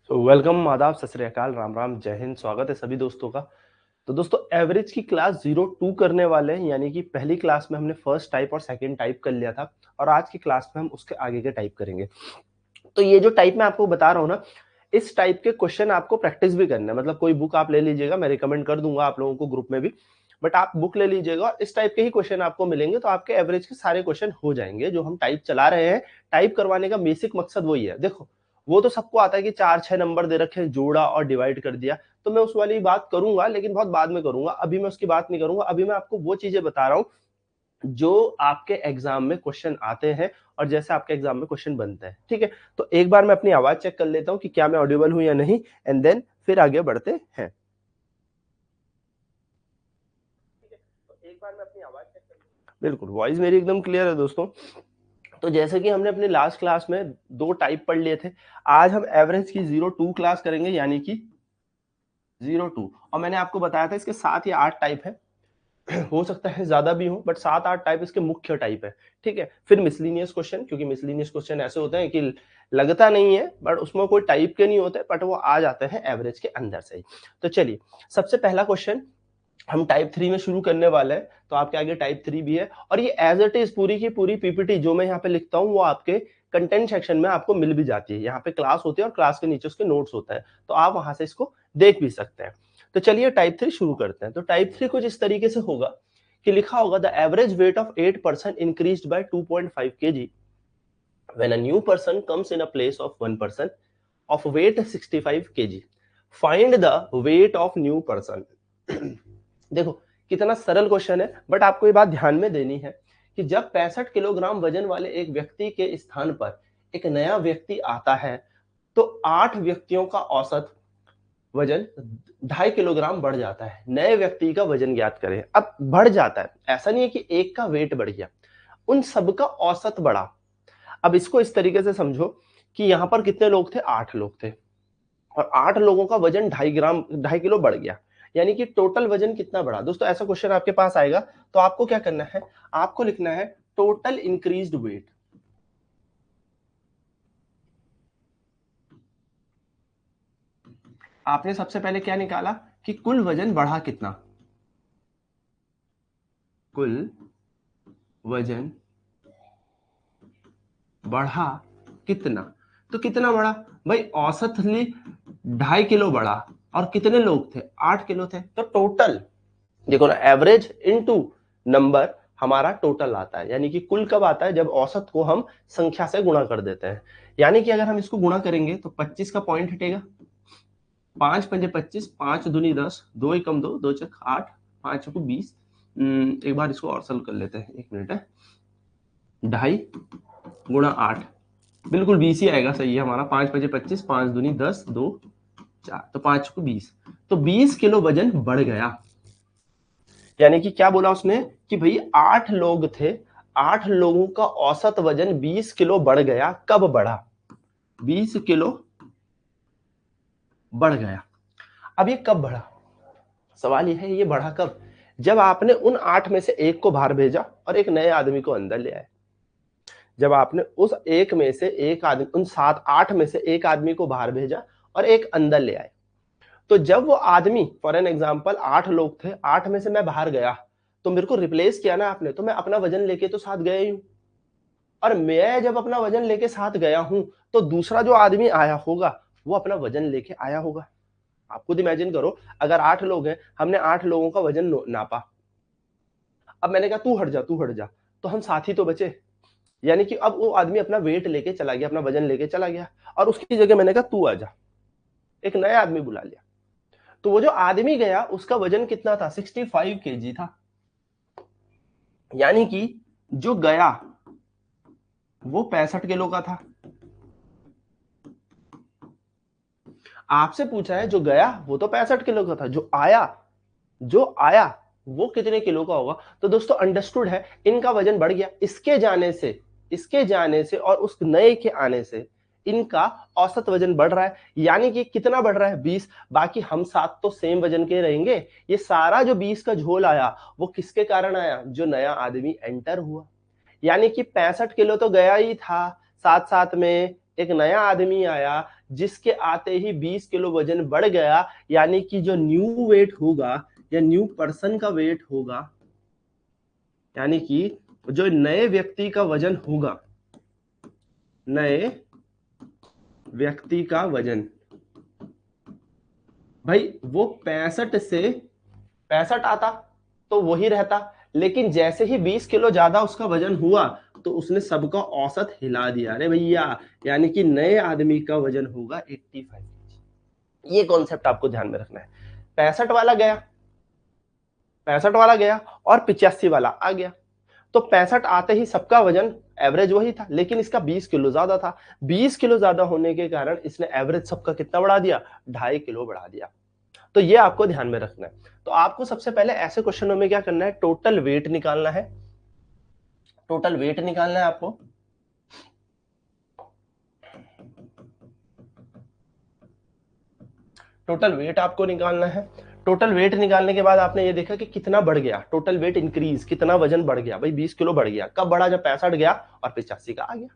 Welcome, आदाब, सत श्री अकाल, राम राम, जय हिंद। स्वागत है सभी दोस्तों का। तो दोस्तों एवरेज की क्लास 02 करने वाले हैं, यानी कि पहली क्लास में हमने फर्स्ट टाइप और सेकंड टाइप कर लिया था और आज की क्लास में हम उसके आगे के टाइप करेंगे। तो ये जो टाइप मैं आपको बता रहा हूँ ना, इस टाइप के क्वेश्चन आपको प्रैक्टिस भी करना है। मतलब कोई बुक आप ले लीजिएगा, मैं रिकमेंड कर दूंगा आप लोगों को ग्रुप में भी, बट आप बुक ले लीजिएगा और इस टाइप के ही क्वेश्चन आपको मिलेंगे तो आपके एवरेज के सारे क्वेश्चन हो जाएंगे। जो हम टाइप चला रहे हैं, टाइप करवाने का बेसिक मकसद वही है। देखो वो तो सबको आता है कि 4-6 नंबर दे रखे हैं, जोड़ा और डिवाइड कर दिया, तो मैं उस वाली बात करूंगा लेकिन बहुत बाद में करूंगा, अभी मैं उसकी बात नहीं करूंगा। अभी मैं आपको वो चीजें बता रहा हूँ जो आपके एग्जाम में क्वेश्चन आते हैं और जैसे आपके एग्जाम में क्वेश्चन बनते हैं। ठीक है, तो एक बार मैं अपनी आवाज चेक कर लेता हूं कि क्या मैं ऑडिबल हूं या नहीं, एंड देन फिर आगे बढ़ते हैं। एक बार मैं अपनी आवाज चेक कर लेता हूं। बिल्कुल, वॉइस मेरी एकदम क्लियर है दोस्तों। तो जैसे कि हमने अपने लास्ट क्लास में दो टाइप पढ़ लिए थे, आज हम एवरेज की 02 क्लास करेंगे, यानी कि 02। और मैंने आपको बताया था इसके 7 या 8 टाइप है, हो सकता है ज्यादा भी हो, बट 7-8 टाइप इसके मुख्य टाइप है। ठीक है, फिर मिसलिनियस क्वेश्चन, क्योंकि मिसलिनियस क्वेश्चन ऐसे होते हैं कि लगता नहीं है बट उसमें कोई टाइप के नहीं होते, बट वो आ जाते हैं एवरेज के अंदर से ही। तो चलिए, सबसे पहला क्वेश्चन हम टाइप 3 में शुरू करने वाले हैं। तो आपके आगे टाइप 3 भी है और ये एज इट इज पूरी की पूरी पीपीटी जो मैं यहाँ पे लिखता हूँ वो आपके कंटेंट सेक्शन में आपको मिल भी जाती है। यहाँ पे क्लास होती है और क्लास के नीचे उसके नोट्स होते हैं, तो आप वहां से इसको देख भी सकते हैं। तो चलिए टाइप 3 शुरू करते हैं। तो टाइप 3 कुछ इस तरीके से होगा कि लिखा होगा the average weight of 8% increased by 2.5 kg when a new person comes in a place of 1% of weight 65 kg. Find the weight of new person. देखो कितना सरल क्वेश्चन है, बट आपको ये बात ध्यान में देनी है कि जब 65 किलोग्राम वजन वाले एक व्यक्ति के स्थान पर एक नया व्यक्ति आता है तो 8 व्यक्तियों का औसत वजन 2.5 किलोग्राम बढ़ जाता है। नए व्यक्ति का वजन ज्ञात करें। अब बढ़ जाता है, ऐसा नहीं है कि एक का वेट बढ़ गया, उन सबका औसत बढ़ा। अब इसको इस तरीके से समझो कि यहां पर कितने लोग थे, 8 लोग थे और 8 लोगों का वजन 2.5 किलो बढ़ गया, यानी कि टोटल वजन कितना बढ़ा। दोस्तों ऐसा क्वेश्चन आपके पास आएगा तो आपको क्या करना है, आपको लिखना है टोटल इंक्रीज्ड वेट। आपने सबसे पहले क्या निकाला कि कुल वजन बढ़ा कितना, कुल वजन बढ़ा कितना। तो कितना बढ़ा भाई, औसतली 2.5 किलो बढ़ा और कितने लोग थे, 8 किलो थे। तो टोटल देखो ना, एवरेज इनटू नंबर हमारा टोटल आता है, यानी कि कुल कब आता है, जब औसत को हम संख्या से गुणा कर देते हैं। यानी कि अगर हम इसको गुणा करेंगे तो 25 का पॉइंट हटेगा, 5 पंजे 25, 5 दूनी 10, 2 एकम 2, 2 चक 8, 5 चौको 20। एक बार इसको और सॉल्व कर लेते हैं, एक मिनट है। 2.5 गुणा 8 बिल्कुल 20 ही आएगा, सही है हमारा। 5 पंजे 25, 5 दूनी 10, 2 4, तो 5 को 20, तो 20 किलो वजन बढ़ गया। यानी कि क्या बोला उसने कि भाई 8 लोग थे, 8 लोगों का औसत वजन 20 किलो बढ़ गया। कब बढ़ा, 20 किलो बढ़ गया। अब ये कब बढ़ा, सवाल ये है ये बढ़ा कब, जब आपने उन 8 में से एक को बाहर भेजा और एक नए आदमी को अंदर ले आए। जब आपने उस एक में से एक आदमी, उन 7-8 में से एक आदमी को बाहर भेजा और एक अंदर ले आए, तो जब वो आदमी, फॉर एन एग्जाम्पल 8 लोग थे, 8 में से मैं बाहर गया तो मेरे को रिप्लेस किया ना आपने, तो मैं अपना वजन लेके तो साथ गया ही हूं। और मैं जब अपना वजन लेके साथ गया हूं तो दूसरा जो आदमी आया होगा वो अपना वजन लेके आया होगा। आप खुद इमेजिन करो, अगर 8 लोग हैं, हमने 8 लोगों का वजन नापा, अब मैंने कहा तू हट जा, तू हट जा, तो हम साथ ही तो बचे। यानी कि अब वो आदमी अपना वेट लेके चला गया, अपना वजन लेके चला गया और उसकी जगह मैंने कहा तू आ जा, एक नया आदमी बुला लिया। तो वो जो आदमी गया उसका वजन कितना था, 65 केजी था। यानी कि जो गया वो 65 किलो का था। आपसे पूछा है जो गया वो तो 65 किलो का था, जो आया वो कितने किलो का होगा। तो दोस्तों अंडरस्टूड है, इनका वजन बढ़ गया, इसके जाने से और उस नए के आने से इनका औसत वजन बढ़ रहा है। यानी कि कितना बढ़ रहा है, 20। बाकी हम साथ तो सेम वजन के रहेंगे। ये सारा जो 20 का झोल आया वो किसके कारण आया, जो नया आदमी एंटर हुआ। यानी कि 65 किलो तो गया ही था, साथ साथ में एक नया आदमी आया जिसके आते ही 20 किलो वजन बढ़ गया, यानी कि जो न्यू वेट होगा या न्यू पर्सन का वेट होगा, यानी कि जो नए व्यक्ति का वजन होगा, नए व्यक्ति का वजन भाई वो 65 आता तो वही रहता, लेकिन जैसे ही 20 किलो ज्यादा उसका वजन हुआ तो उसने सबका औसत हिला दिया। अरे भैया, यानी कि नए आदमी का वजन होगा 85। ये कॉन्सेप्ट आपको ध्यान में रखना है। 65 वाला गया, 65 वाला गया और 85 वाला आ गया, तो 65 आते ही सबका वजन एवरेज वही था, लेकिन इसका 20 किलो ज्यादा था। 20 किलो ज्यादा होने के कारण इसने एवरेज सबका कितना बढ़ा दिया, 2.5 किलो बढ़ा दिया। तो ये आपको ध्यान में रखना है। तो आपको सबसे पहले ऐसे क्वेश्चनों में क्या करना है, टोटल वेट निकालना है। टोटल वेट निकालना है आपको। टोटल वेट आपको निकालना है। टोटल वेट निकालने के बाद आपने ये देखा कि कितना बढ़ गया, टोटल वेट इंक्रीज, कितना वजन बढ़ गया भाई, 20 किलो बढ़ गया। कब बढ़ा, जब 65 गया और 85 का आ गया।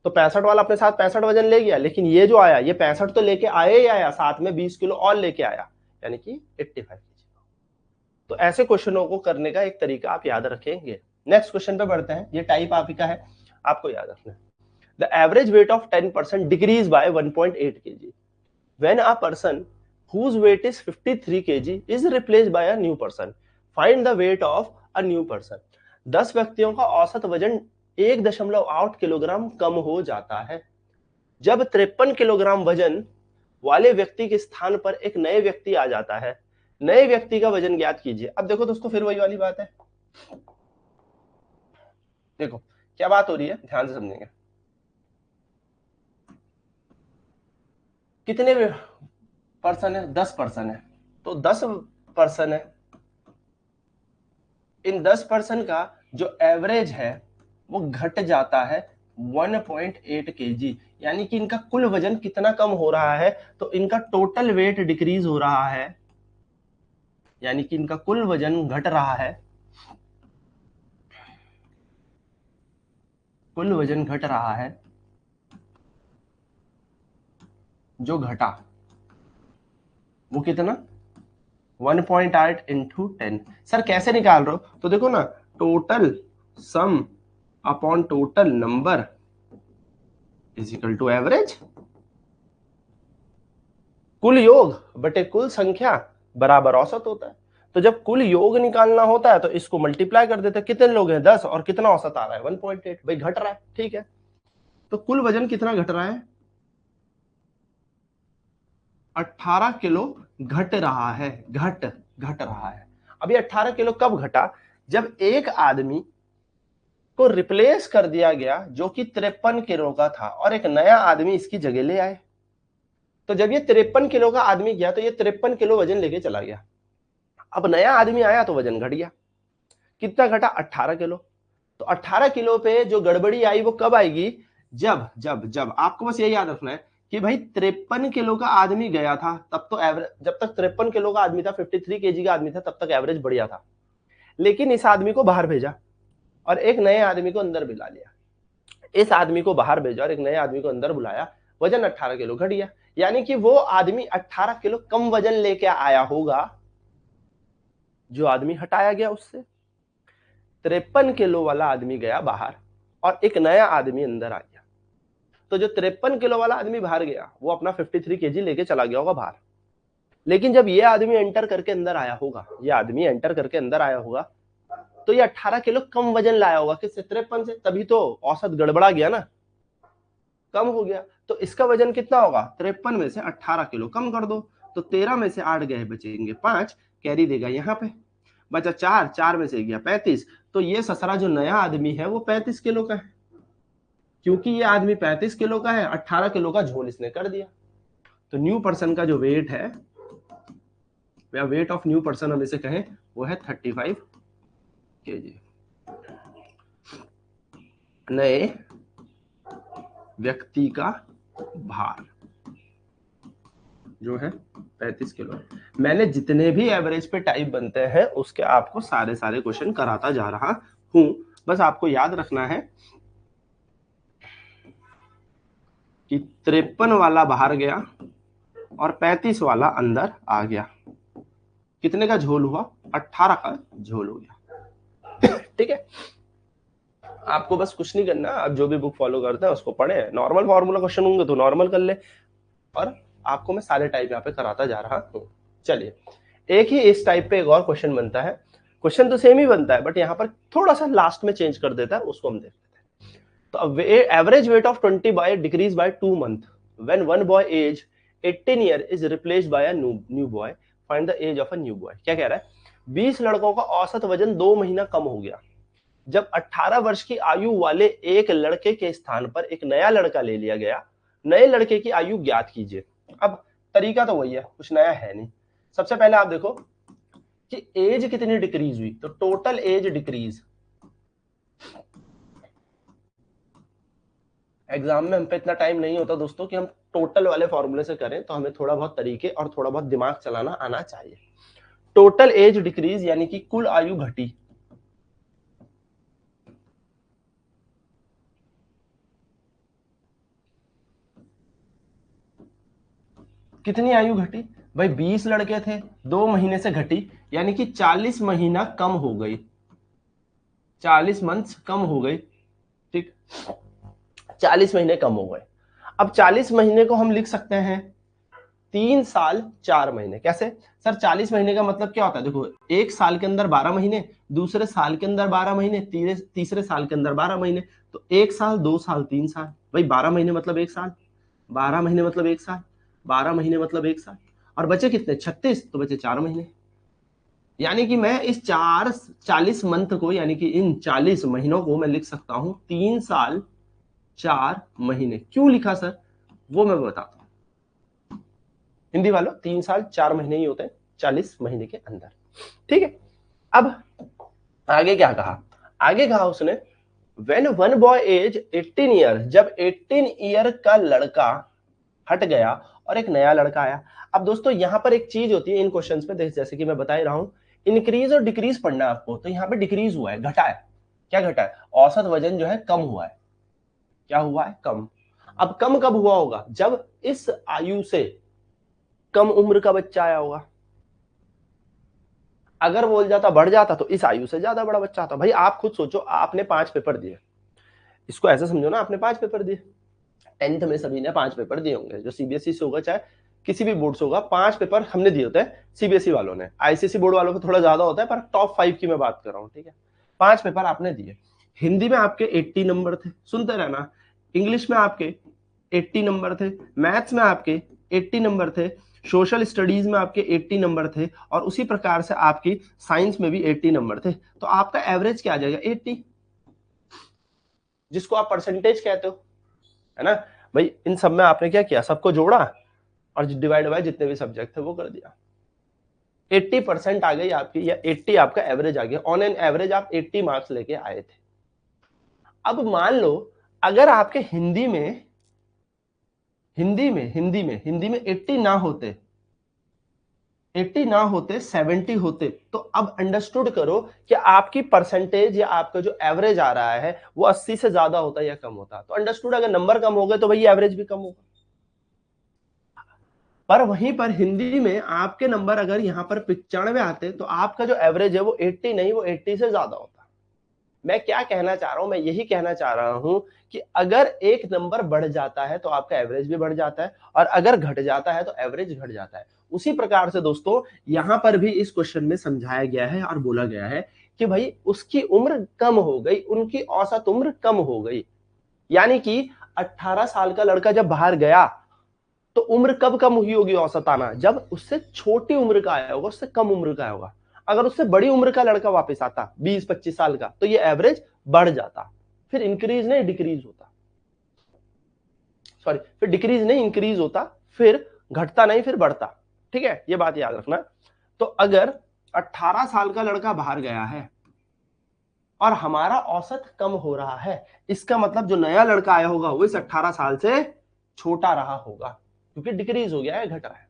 तो 65 वाला अपने साथ 65 वजन ले गया, लेकिन ये जो आया ये 65 तो लेके आया ही आया, साथ में 20 किलो और लेके आया, यानी कि 85 kg। तो ऐसे क्वेश्चनों को करने का एक तरीका आप याद रखेंगे। नेक्स्ट क्वेश्चन पे बढ़ते हैं। ये टाइप आप ही का है, आपको याद रखना है। The average weight of 10% decrease by 1.8 kg when a person whose weight is 53 kg is replaced by a new person. Find the weight of a new person. 10 व्यक्तियों का औसत वजन 1.8 किलोग्राम कम हो जाता है जब 53 किलोग्राम वजन वाले व्यक्ति के स्थान पर एक नए व्यक्ति आ जाता है। नए व्यक्ति का वजन ज्ञात कीजिए। अब देखो दोस्तों, फिर वही वाली बात है। देखो क्या बात हो रही है, ध्यान से समझेंगे। कितने पर्सन है, 10 पर्सन है, तो 10 पर्सन है। इन 10% का जो एवरेज है वो घट जाता है 1.8 kg, यानी कि इनका कुल वजन कितना कम हो रहा है, तो इनका टोटल वेट डिक्रीज हो रहा है, यानी कि इनका कुल वजन घट रहा है, कुल वजन घट रहा है। जो घटा वो कितना, 1.8 इंटू 10। सर कैसे निकाल रहे हो, तो देखो ना, total sum upon total number is equal to average. कुल योग बटे कुल संख्या बराबर औसत होता है। तो जब कुल योग निकालना होता है तो इसको मल्टीप्लाई कर देते हैं, कितने लोग हैं 10 और कितना औसत आ रहा है 1.8, भाई घट रहा है, ठीक है। तो कुल वजन कितना घट रहा है, 18 किलो घट रहा है, घट रहा है। अब ये 18 किलो कब घटा, जब एक आदमी को रिप्लेस कर दिया गया जो कि 53 किलो का था और एक नया आदमी इसकी जगह ले आए। तो जब ये 53 किलो का आदमी गया तो ये 53 किलो वजन लेके चला गया। अब नया आदमी आया तो वजन घट गया, कितना घटा, 18 किलो। तो 18 किलो पे जो गड़बड़ी आई वो कब आएगी, जब जब जब आपको बस यही याद रखना है कि भाई 53 किलो का आदमी गया था तब तो एवरेज, जब तक 53 किलो का आदमी था, 53 केजी का आदमी था, तब तक एवरेज बढ़िया था। लेकिन इस आदमी को बाहर भेजा और एक नए आदमी को अंदर बुला लिया। इस आदमी को बाहर भेजा और एक नए आदमी को अंदर बुलाया, वजन 18 किलो घट गया, यानी कि वो आदमी 18 किलो कम वजन लेके आया होगा जो आदमी हटाया गया उससे। 53 किलो वाला आदमी गया बाहर और एक नया आदमी अंदर आ गया। तो जो 53 किलो वाला आदमी बाहर गया वो अपना 53 केजी लेके चला गया होगा बाहर। लेकिन जब ये आदमी एंटर करके अंदर आया होगा, ये आदमी एंटर करके अंदर आया होगा, तो ये 18 किलो कम वजन लाया होगा, किससे, 53 से, तभी तो औसत गड़बड़ा गया ना, कम हो गया। तो इसका वजन कितना होगा, 53 में से 18 किलो कम कर दो, तो 13 में से 8 गए, बचेंगे 5, कैरी देगा यहाँ पे, बचा 4, 4 में से गया 35। तो ये ससरा जो नया आदमी है वो 35 किलो का है, क्योंकि ये आदमी 35 किलो का है, 18 किलो का झोल इसने कर दिया। तो न्यू पर्सन का जो वेट है, या वेट ऑफ न्यू पर्सन हम इसे कहें, वो है 35 केजी। नए व्यक्ति का भार जो है 35 किलो। मैंने जितने भी एवरेज पे टाइप बनते हैं उसके आपको सारे क्वेश्चन कराता जा रहा हूं, बस आपको याद रखना है कि 53 वाला बाहर गया और 35 वाला अंदर आ गया। कितने का झोल हुआ? 18 का झोल हो गया। ठीक है, आपको बस कुछ नहीं करना, आप जो भी बुक फॉलो करते हैं उसको पढ़े, नॉर्मल फॉर्मूला क्वेश्चन होंगे तो नॉर्मल कर ले, और आपको मैं सारे टाइप यहाँ पे कराता जा रहा हूँ। चलिए, एक ही इस टाइप पे एक और क्वेश्चन बनता है, क्वेश्चन तो सेम ही बनता है बट यहाँ पर थोड़ा सा लास्ट में चेंज कर देता है, उसको हम देख लेते हैं। तो average weight of 20 boy decrease by 2 month when one boy age 18 year is replaced by a new boy, find the age of a new boy. क्या कह रहा है? 20 लड़कों का औसत वजन 2 महीना कम हो गया जब 18 वर्ष की आयु वाले एक लड़के के स्थान पर एक नया लड़का ले लिया गया। नए लड़के की आयु ज्ञात कीजिए। अब तरीका तो वही है, कुछ नया है नहीं। सबसे पहले आप देखो कि एज कितनी डिक्रीज हुई, तो टोटल एज डिक्रीज। एग्जाम में हम पे इतना टाइम नहीं होता दोस्तों कि हम टोटल वाले फॉर्मूले से करें, तो हमें थोड़ा बहुत तरीके और थोड़ा बहुत दिमाग चलाना आना चाहिए। टोटल एज डिक्रीज यानी कि कुल आयु घटी। कितनी आयु घटी भाई? 20 लड़के थे, 2 महीने से घटी, यानी कि 40 महीना कम हो गई, 40 मंथ्स कम हो गई। ठीक, 40 महीने कम हो गए। अब 40 महीने को हम लिख सकते हैं 3 साल 4 महीने। कैसे सर? 40 महीने का मतलब क्या होता है? देखो, एक साल के अंदर 12 महीने, दूसरे साल के अंदर 12 महीने, तीसरे साल के अंदर 12 महीने, तो 1 साल 2 साल 3 साल। भाई 12 महीने मतलब 1 साल, 12 महीने मतलब 1 साल, 12 महीने मतलब 1 साल, और बचे कितने? 36, तो बचे 4 महीने। यानी कि मैं इस 40 मंथ को, यानी कि इन 40 महीनों को मैं लिख सकता हूं 3 साल 4 महीने। क्यों लिखा सर? वो मैं बताता हूं। हिंदी वालों, 3 साल 4 महीने ही होते हैं 40 महीने के अंदर। ठीक है, अब आगे क्या कहा? आगे कहा उसने when one boy age 18 year, जब 18 ईयर का लड़का हट गया और एक नया लड़का आया। अब दोस्तों यहां पर एक चीज होती है इन क्वेश्चंस पे, जैसे कि मैं बता ही रहा हूं, इंक्रीज और डिक्रीज पढ़ना है आपको। तो यहां पे डिक्रीज हुआ है, घटा है। क्या घटा है? औसत वजन जो है कम हुआ है। क्या हुआ है? कम। अब कम कब हुआ होगा? जब इस आयु से कम उम्र का बच्चा आया होगा। अगर बोल जाता बढ़ जाता तो इस आयु से ज्यादा बड़ा बच्चा आता। भाई आप खुद सोचो, आपने 5 पेपर दिए, इसको ऐसे समझो ना, आपने 5 पेपर दिए, 10th में सभी ने 5 पेपर दिए होंगे, जो सीबीएसई से होगा चाहे किसी भी बोर्ड से होगा। 5 पेपर हमने दिए होते हैं सीबीएसई वालों ने, आईसीएसई बोर्ड वालों को थोड़ा ज्यादा होता है, पर टॉप 5 की मैं बात कर रहा हूँ। ठीक है, 5 पेपर आपने दिए। हिंदी में आपके 80 नंबर थे, सुनते रहना। इंग्लिश में आपके 80 नंबर थे, मैथ्स में आपके 80 नंबर थे, सोशल स्टडीज में आपके 80 नंबर थे, और उसी प्रकार से आपकी साइंस में भी 80 नंबर थे। तो आपका एवरेज क्या आ जाएगा? 80, जिसको आप परसेंटेज कहते हो, है ना भाई। इन सब में आपने क्या किया? सबको जोड़ा और डिवाइड बाय जितने भी सब्जेक्ट थे वो कर दिया। 80% आ गई आपकी, या 80 आपका एवरेज आ गया। ऑन एन एवरेज आप 80 मार्क्स लेके आए थे। अब मान लो अगर आपके हिंदी में 80 ना होते, 80 ना होते, 70 होते, तो अब अंडरस्टूड करो कि आपकी परसेंटेज या आपका जो एवरेज आ रहा है वो 80 से ज्यादा होता या कम होता। तो अंडरस्टूड, अगर नंबर कम हो गए तो भाई एवरेज भी कम होगा। पर वहीं पर हिंदी में आपके नंबर अगर यहां पर 95 आते तो आपका जो एवरेज है वो 80 नहीं, वो 80 से ज्यादा होता। मैं क्या कहना चाह रहा हूं? मैं यही कहना चाह रहा हूं कि अगर एक नंबर बढ़ जाता है तो आपका एवरेज भी बढ़ जाता है, और अगर घट जाता है तो एवरेज घट जाता है। उसी प्रकार से दोस्तों यहां पर भी इस क्वेश्चन में समझाया गया है और बोला गया है कि भाई उसकी उम्र कम हो गई, उनकी औसत उम्र कम हो गई। यानी कि 18 साल का लड़का जब बाहर गया तो उम्र कब कम हुई होगी औसताना? जब उससे छोटी उम्र का आया होगा, उससे कम उम्र का आया होगा। अगर उससे बड़ी उम्र का लड़का वापस आता 20-25 साल का, तो ये एवरेज बढ़ जाता, फिर इंक्रीज नहीं डिक्रीज होता, सॉरी फिर डिक्रीज नहीं इंक्रीज होता, फिर घटता नहीं फिर बढ़ता। ठीक है, ये बात याद रखना। तो अगर 18 साल का लड़का बाहर गया है और हमारा औसत कम हो रहा है, इसका मतलब जो नया लड़का आया होगा वो इस 18 साल से छोटा रहा होगा, क्योंकि डिक्रीज हो गया है, घट रहा है।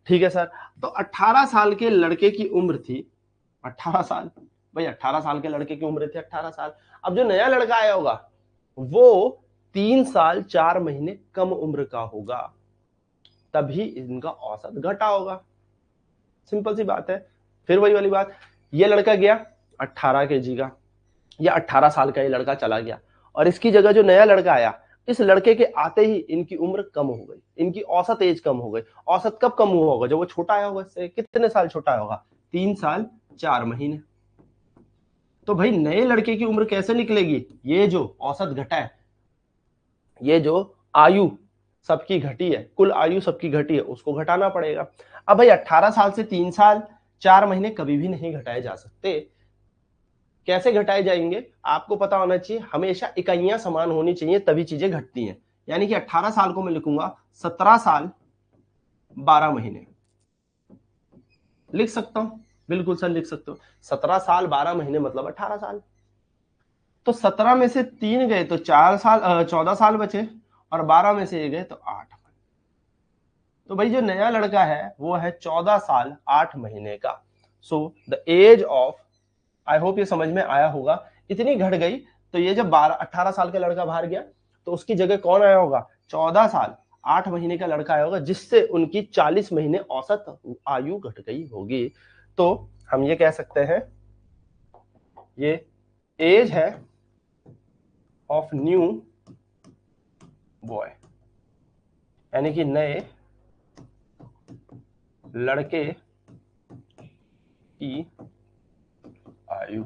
ठीक है सर, तो 18 साल के लड़के की उम्र थी 18 साल। भाई 18 साल के लड़के की उम्र थी 18 साल। अब जो नया लड़का आया होगा वो 3 साल 4 महीने कम उम्र का होगा, तभी इनका औसत घटा होगा। सिंपल सी बात है। फिर वही वाली बात, ये लड़का गया 18 kg का, या 18 साल का ये लड़का चला गया, और इसकी जगह जो नया लड़का आया, इस लड़के के आते ही इनकी उम्र कम हो गई, इनकी औसत एज कम हो गई। औसत कब कम हुआ होगा? जब वो छोटा आया होगा, इससे कितने साल छोटा होगा? 3 साल 4 महीने। तो भाई नए लड़के की उम्र कैसे निकलेगी? ये जो औसत घटा है, ये जो आयु सबकी घटी है, कुल आयु सबकी घटी है, उसको घटाना पड़ेगा। अब भाई 18 साल से 3 साल 4 महीने कभी भी नहीं घटाए जा सकते। कैसे घटाए जाएंगे? आपको पता होना चाहिए, हमेशा इकाइयां समान होनी चाहिए, तभी चीजें घटती हैं। यानी कि 18 साल को मैं लिखूंगा 17 साल 12 महीने, लिख सकता हूं? बिल्कुल सर लिख सकते हो। 17 साल 12 महीने मतलब 18 साल। तो 17 में से 3 गए तो 4 साल 14 साल बचे, और 12 में से ये गए तो 8। तो भाई जो नया लड़का है वो है 14 साल 8 महीने का। So the age of, I hope ये समझ में आया होगा, इतनी घट गई। तो ये जब 18 साल का लड़का बाहर गया, तो उसकी जगह कौन आया होगा? 14 साल 8 महीने का लड़का आया होगा, जिससे उनकी 40 महीने औसत आयु घट गई होगी। तो हम ये कह सकते हैं ये एज है ऑफ न्यू बॉय, यानी कि नए लड़के की आयु।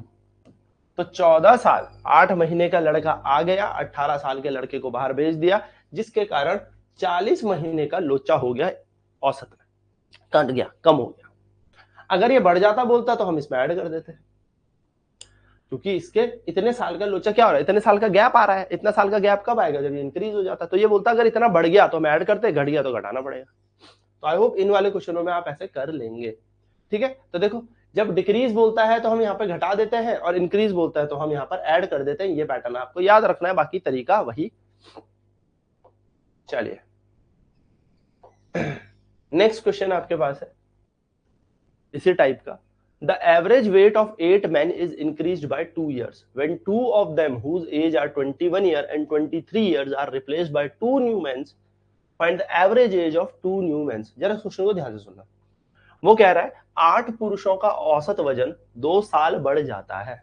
तो 14 साल 8 महीने का लड़का आ गया, 18 साल के लड़के को बाहर भेज दिया, जिसके कारण 40 महीने का लोचा हो गया, औसत में कट गया, कम हो गया। अगर ये बढ़ जाता बोलता तो हम इसमें ऐड कर देते, क्योंकि इसके इतने साल का लोचा क्या हो रहा है, इतने साल का गैप आ रहा है। इतना साल का गैप कब आएगा? जब ये इंक्रीज हो जाता। तो ये बोलता अगर इतना बढ़ गया तो हम ऐड करते, घट गया तो घटाना पड़ेगा। तो आई होप इन वाले क्वेश्चनों में आप ऐसे कर लेंगे। ठीक है, तो देखो जब डिक्रीज बोलता है तो हम यहाँ पे घटा देते हैं, और इंक्रीज बोलता है तो हम यहाँ पर ऐड कर देते हैं। ये पैटर्न आपको याद रखना है, बाकी तरीका वही। चलिए नेक्स्ट क्वेश्चन आपके पास है इसी टाइप का। The average weight of 8 men is increased by 2 years when 2 of them whose age are 21 year and 23 years are replaced by 2 new men. Find the average age of 2 new men. जरा question को ध्यान से सुनना। वो कह रहा है 8 पुरुषों का औसत वजन 2 साल बढ़ जाता है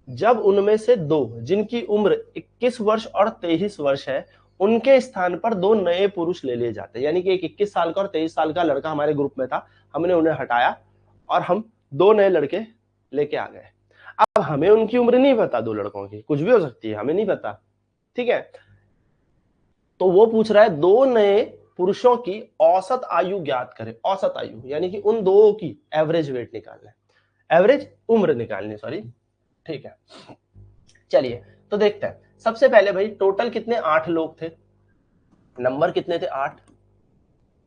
जब उनमें से 2 जिनकी उम्र 21 वर्ष और 23 वर्ष है, उनके स्थान पर 2 नए पुरुष ले लिए जाते हैं। यानी कि एक 21 साल का और 23 साल का लड़का हमारे ग्रुप में था, हमने उन्हें हटाया और हम 2 नए लड़के लेके आ गए। अब हमें उनकी उम्र नहीं पता, 2 लड़कों की कुछ भी हो सकती है, हमें नहीं पता। ठीक है, तो वो पूछ रहा है 2 नए पुरुषों की औसत आयु ज्ञात करें। औसत आयु यानी कि उन 2 की एवरेज वेट निकालना है, एवरेज उम्र निकालनी, सॉरी। ठीक है, चलिए तो देखते हैं। सबसे पहले भाई टोटल कितने? 8 लोग थे, नंबर कितने थे? 8।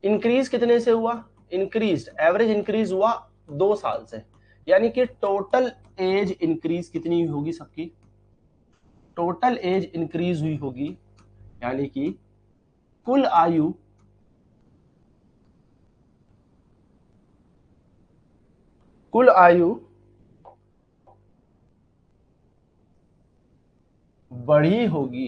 इंक्रीज कितने से हुआ? इंक्रीज, एवरेज इंक्रीज हुआ 2 साल से, यानी कि टोटल एज इंक्रीज कितनी हुई होगी सबकी? टोटल एज इंक्रीज हुई होगी, यानी कि कुल आयु बढ़ी होगी।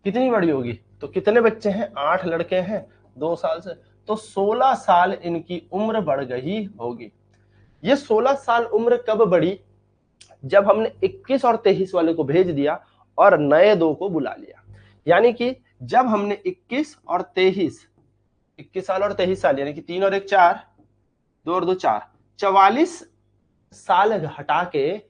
कितनी बड़ी होगी? तो कितने बच्चे हैं? 8 लड़के हैं 2 साल से, तो 16 साल इनकी उम्र बढ़ गई होगी। ये 16 साल उम्र कब बढ़ी? जब हमने 21 और 23 वाले को भेज दिया और नए 2 को बुला लिया। यानी कि जब हमने 21 और 23, 21 साल और 23 साल, यानी कि 3 और 1 4, 2 और 2 4, 44 साल हटा के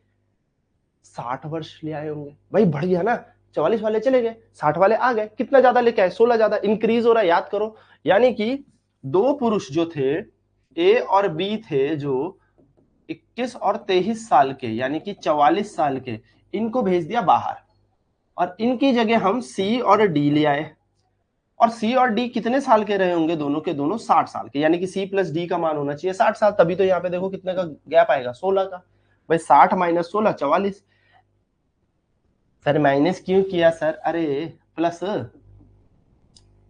60 वर्ष ले आए होंगे। भाई बढ़ गया ना, 44 वाले चले गए, 60 वाले आ गए। कितना ज्यादा लेके आए? 16 ज्यादा इंक्रीज हो रहा है, याद करो। यानी कि 2 पुरुष जो थे ए और बी थे, जो 21 और 23 साल के, यानी कि 44 साल के, इनको भेज दिया बाहर, और इनकी जगह हम सी और डी ले आए। और सी और डी कितने साल के रहे होंगे? दोनों के दोनों 60 साल के, यानी कि सी प्लस डी का मान होना चाहिए 60 साल। तभी तो यहाँ पे देखो कितने का गैप आएगा? 16 का। भाई 60 माइनस 16 44। सर माइनस क्यों किया सर? अरे प्लस।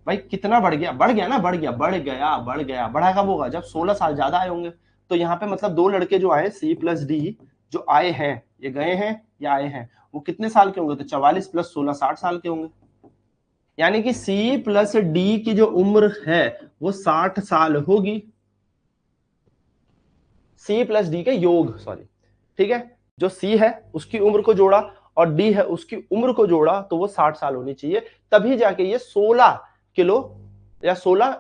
भाई कितना बढ़ गया? बढ़ गया ना, बढ़ गया, बढ़ गया, बढ़ गया। बढ़ा कब होगा? जब 16 साल ज्यादा आए होंगे। तो यहाँ पे मतलब 2 लड़के जो आए सी प्लस डी, जो आए हैं, ये गए हैं या आए हैं, वो कितने साल के होंगे, तो 44 प्लस 16 60 साल के होंगे। यानी कि सी प्लस डी की जो उम्र है वो 60 साल होगी, सी प्लस डी के योग, सॉरी, ठीक है। जो सी है उसकी उम्र को जोड़ा और डी है उसकी उम्र को जोड़ा तो वो 60 साल होनी चाहिए, तभी जाके ये 16 किलो या 16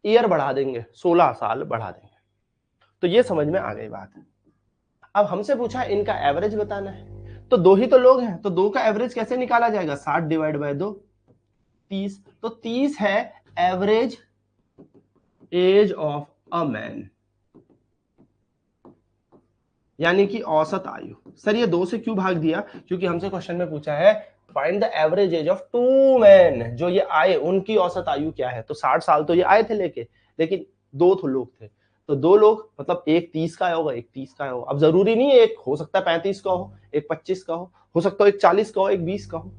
ईयर बढ़ा देंगे, 16 साल बढ़ा देंगे। तो ये समझ में आ गई बात। अब हमसे पूछा इनका एवरेज बताना है, तो दो ही तो लोग हैं, तो दो का एवरेज कैसे निकाला जाएगा, 60 डिवाइड बाय 2 30, तो 30 है average age of a man, यानी कि औसत आयु। सर ये 2 से क्यों भाग दिया, क्योंकि हमसे क्वेश्चन में पूछा है find the average age of 2 man, जो ये आए उनकी औसत आयु क्या है। तो 60 साल तो ये आए थे लेके, लेकिन 2 तो लोग थे, तो 2 लोग मतलब एक 30 का होगा, एक 30 का होगा। अब जरूरी नहीं है, एक हो सकता है 35 का हो, एक 25 का हो सकता है एक 40 का हो, एक 20 का हो,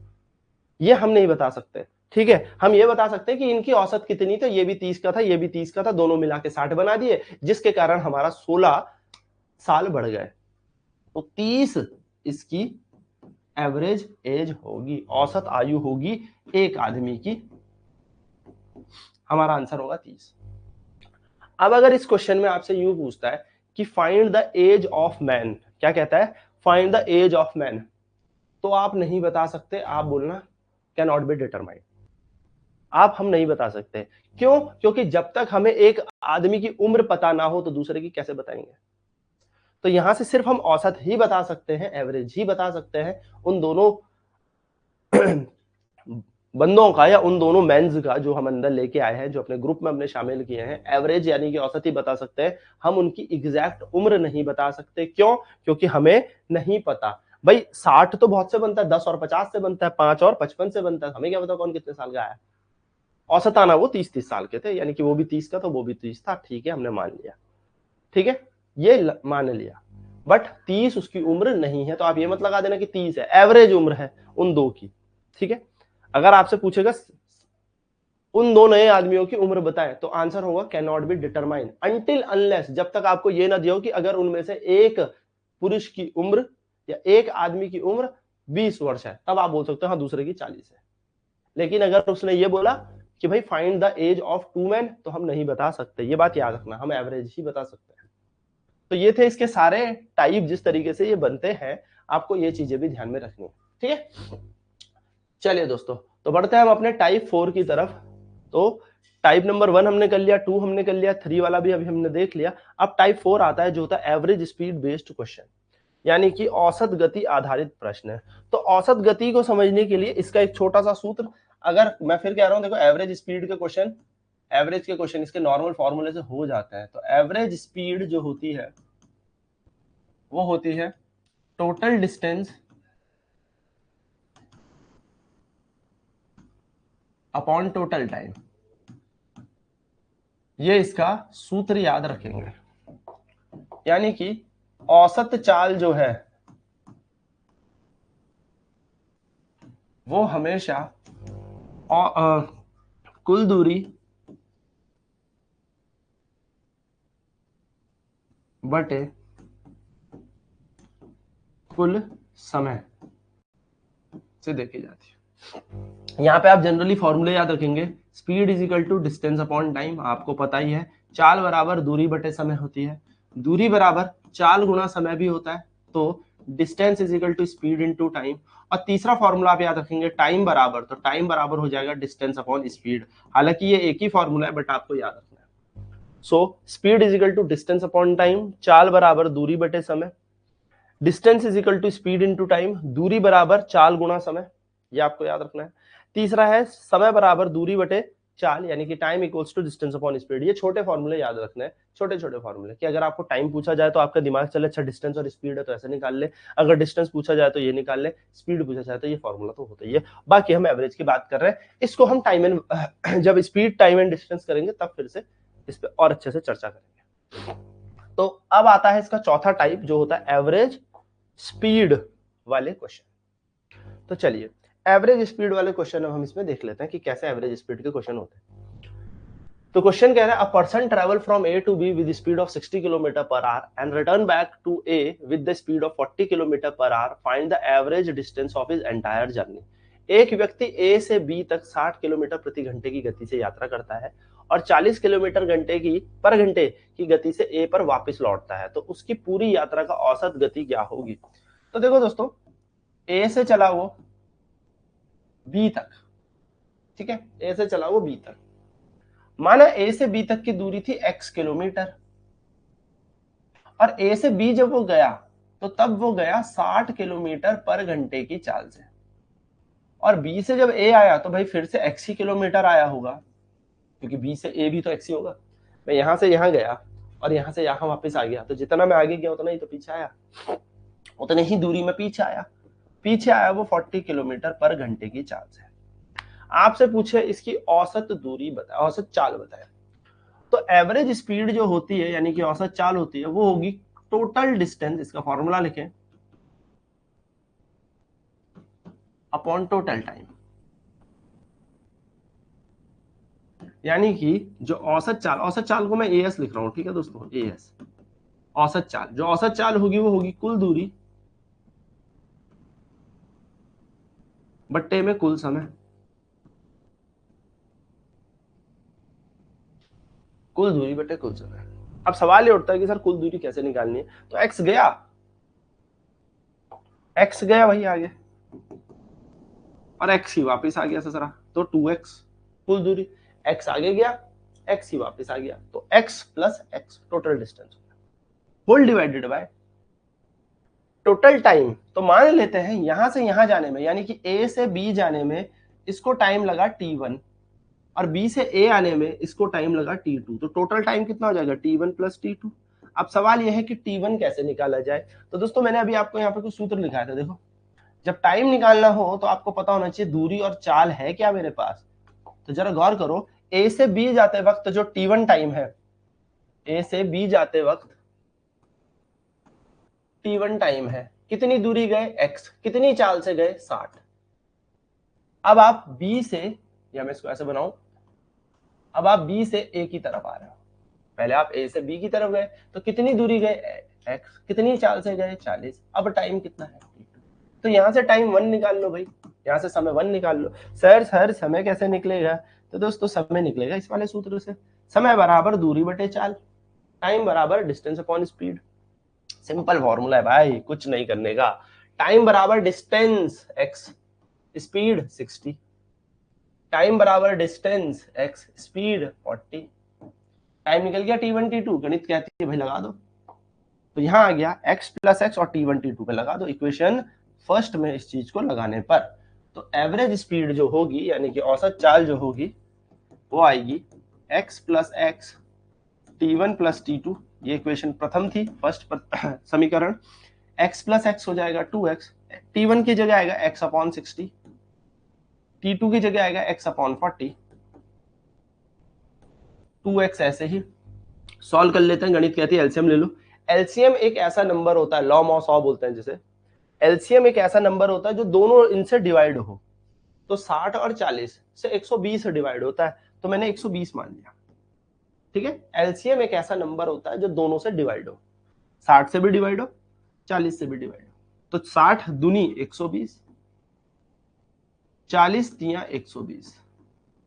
ये हम नहीं बता सकते, ठीक है। हम ये बता सकते हैं कि इनकी औसत कितनी, तो ये भी 30 का था, ये भी 30 का था, दोनों मिला के 60 बना दिए, जिसके कारण हमारा 16 साल बढ़ गए। तो 30 इसकी एवरेज एज होगी, औसत आयु होगी एक आदमी की, हमारा आंसर होगा 30। अब अगर इस क्वेश्चन में आपसे यूं पूछता है कि find the age of man, क्या कहता है, find the age of man, तो आप नहीं बता सकते, आप बोलना कैन नॉट बी डिटरमाइंड, आप हम नहीं बता सकते। क्यों, क्योंकि जब तक हमें एक आदमी की उम्र पता ना हो तो दूसरे की कैसे बताएंगे। तो यहां से सिर्फ हम औसत ही बता सकते हैं, एवरेज ही बता सकते हैं उन दोनों बंदों का या उन दोनों मेंस का जो हम अंदर लेके आए हैं, जो अपने ग्रुप में हमने शामिल किए हैं। एवरेज यानी कि औसत ही बता सकते हैं, हम उनकी एग्जैक्ट उम्र नहीं बता सकते। क्यों, क्योंकि हमें नहीं पता भाई। 60 तो बहुत से बनता है, 10 और 50 से बनता है, 5 और 55 से बनता है, हमें क्या पता कौन कितने साल का है। औसत आना वो 30-30 साल के थे, यानी कि वो भी 30 का तो वो भी 30 था, ठीक है, हमने मान लिया, ठीक है, ये मान लिया। बट 30 उसकी उम्र नहीं है, तो आप ये मत लगा देना कि 30 है, एवरेज उम्र है उन दो की, ठीक है। अगर आपसे पूछेगा उन दो नए आदमियों की उम्र बताएं, तो आंसर होगा can not be determine until unless, जब तक आपको ये ना दिया कि अगर उनमें से एक पुरुष की उम्र या एक आदमी की उम्र 20 वर्ष है, तब आप बोल सकते हो हाँ दूसरे की 40 है। लेकिन अगर उसने ये बोला कि भाई find the age of 2 man, तो हम नहीं बता सकते, ये बात याद रखना, हम एवरेज ही बता सकते हैं। तो ये थे इसके सारे टाइप, जिस तरीके से ये बनते हैं, आपको ये चीजें भी ध्यान में रखनी है, ठीक है। चलिए दोस्तों, तो बढ़ते हैं हम अपने टाइप 4 की तरफ। तो टाइप नंबर 1 हमने कर लिया, 2 हमने कर लिया, 3 वाला भी अभी हमने देख लिया। अब टाइप 4 आता है जो होता है एवरेज स्पीड बेस्ड क्वेश्चन, यानी कि औसत गति आधारित प्रश्न है। तो औसत गति को समझने के लिए इसका एक छोटा सा सूत्र, अगर मैं फिर कह रहा हूं, देखो एवरेज स्पीड के क्वेश्चन, एवरेज के क्वेश्चन इसके नॉर्मल फॉर्मूले से हो जाते हैं। तो एवरेज स्पीड जो होती है वो होती है total distance upon total time, ये इसका सूत्र याद रखेंगे। यानी कि औसत चाल जो है वो हमेशा कुल दूरी बटे कुल समय से देखी जाती है। यहां पे आप जनरली फॉर्मूले याद रखेंगे, speed is equal to distance upon time, आपको पता ही है। चाल बराबर दूरी बटे समय होती है, दूरी बराबर चाल गुणा समय भी होता है, तो distance is equal to speed into time. और तीसरा फॉर्मूला आप याद रखेंगे टाइम बराबर, तो टाइम बराबर हो जाएगा डिस्टेंस अपॉन स्पीड। हालांकि ये एक ही फॉर्मूला है बट आपको याद रखना है। So speed is equal to distance upon time, चाल बराबर दूरी बटे समय, distance is equal to speed into time, दूरी बराबर चाल गुणा समय, ये आपको याद रखना है। तीसरा है समय बराबर दूरी बटे चाल, यानी कि time equals to distance upon speed. ये छोटे फॉर्मूले याद रखने हैं, छोटे छोटे फॉर्मूले, कि अगर आपको टाइम पूछा जाए तो आपका दिमाग चले अच्छा डिस्टेंस और स्पीड है तो ऐसे निकाल ले, अगर डिस्टेंस पूछा जाए तो ये निकाल ले, स्पीड पूछा जाए तो ये फॉर्मूला तो होता ही है। बाकी हम एवरेज की बात कर रहे हैं, इसको हम टाइम एंड जब स्पीड टाइम एंड डिस्टेंस करेंगे तब फिर से इस पर और अच्छे से चर्चा करेंगे। तो अब आता है इसका चौथा टाइप जो होता है एवरेज स्पीड वाले क्वेश्चन। तो चलिए एवरेज स्पीड वाले क्वेश्चन अब हम इसमें देख लेते हैं कि कैसे एवरेज स्पीड के क्वेश्चन होते हैं। तो क्वेश्चन कह रहा है a person travel from A to B with speed of 60 kilometre per hour and return back to A with the speed of 40 kilometre per hour, find the average distance of his entire journey. एक व्यक्ति ए से B तक 60 kilometre प्रति घंटे की गति से यात्रा करता है और 40 किलोमीटर घंटे की गति से ए पर वापस लौटता है, तो उसकी पूरी यात्रा का औसत गति क्या होगी। तो देखो दोस्तों, ए से चला वो बी तक, ठीक है, ए से चला वो बी तक, माना ए से बी तक की दूरी थी x किलोमीटर, और ए से बी जब वो गया तो तब वो गया 60 किलोमीटर पर घंटे की चाल से, और बी से जब ए आया तो भाई फिर से x ही किलोमीटर आया होगा, क्योंकि बी से ए भी तो x ही होगा। मैं यहां से यहां गया और यहां से यहां वापस आ गया, तो जितना मैं आगे गया उतना ही तो पीछे आया, उतनी ही दूरी में पीछे आया वो 40 किलोमीटर पर घंटे की चाल से। आपसे पूछे इसकी औसत दूरी बताए, औसत चाल बताए, तो एवरेज स्पीड जो होती है यानी कि औसत चाल होती है वो होगी टोटल डिस्टेंस, इसका फॉर्मूला लिखें, अपॉन टोटल टाइम। यानी कि जो औसत चाल को मैं एएस लिख रहा हूं, ठीक है दोस्तों, एएस औसत चाल, जो औसत चाल होगी वो होगी कुल दूरी बट्टे में कुल समय, कुल दूरी बटे कुल समय। अब सवाल ये उठता है कि सर कुल दूरी कैसे निकालनी है, तो एक्स गया वही आगे और एक्स ही वापस आ गया ससरा, तो 2x कुल दूरी, एक्स आगे गया एक्स ही वापस आ गया, तो x plus x total distance whole divided by total time. तो मान लेते हैं यहां से यहां जाने में यानी कि a से b जाने में इसको टाइम लगा t1 और b से a आने में इसको टाइम लगा t2, तो टोटल टाइम कितना हो जाएगा t1 प्लस t2। अब सवाल यह है कि t1 कैसे निकाला जाए, तो दोस्तों मैंने अभी आपको यहाँ पे कुछ सूत्र लिखाया था, देखो जब टाइम निकालना हो तो आपको पता होना चाहिए दूरी और चाल है क्या मेरे पास। तो जरा गौर करो, ए से बी जाते वक्त जो t1 टाइम है, ए से बी जाते वक्त t1 टाइम है, कितनी दूरी गए x, कितनी चाल से गए 60। अब आप b से, या मैं इसको ऐसे बनाऊं, अब आप b से a की तरफ आ रहे हो, पहले आप a से b की तरफ गए तो कितनी दूरी गए x, कितनी चाल से गए 40, अब टाइम कितना है, तो यहां से टाइम 1 निकाल लो भाई, यहां से समय 1 निकाल लो। सर समय कैसे निकलेगा, तो दोस्तों समय निकलेगा इस वाले सूत्र से, समय बराबर दूरी बटे चाल, टाइम बराबर distance upon speed. Simple formula है भाई, कुछ नहीं करने का। टाइम बराबर डिस्टेंस x, स्पीड 60, टाइम बराबर डिस्टेंस x, स्पीड 40, टाइम निकल गया t1 t2, गणित कहती है भाई लगा दो, तो यहां आ गया x प्लस एक्स और t1 t2 पे लगा दो इक्वेशन फर्स्ट में इस चीज को लगाने पर। तो एवरेज स्पीड जो होगी यानी कि औसत चाल जो होगी वो आएगी x plus x t1 plus t2, ये इक्वेशन प्रथम थी, फर्स्ट समीकरण, x प्लस एक्स हो जाएगा 2x, t1 की जगह आएगा x अपॉन 60, t2 की जगह आएगा x अपॉन 40, 2x ऐसे ही सॉल्व कर लेते हैं। गणित कहती है एलसीएम ले लो। एलसीएम एक ऐसा नंबर होता है, लॉ मॉ सॉ बोलते हैं जिसे, एलसीएम एक ऐसा नंबर होता है जो दोनों इनसे डिवाइड हो, तो 60 और 40 से 120 डिवाइड होता है, तो मैंने 120 मान लिया, ठीक है। एलसीएम एक ऐसा नंबर होता है जो दोनों से डिवाइड हो, 60 से भी डिवाइड हो 40 से भी डिवाइड हो, तो 60 दूनी 120, 40 तिया 120,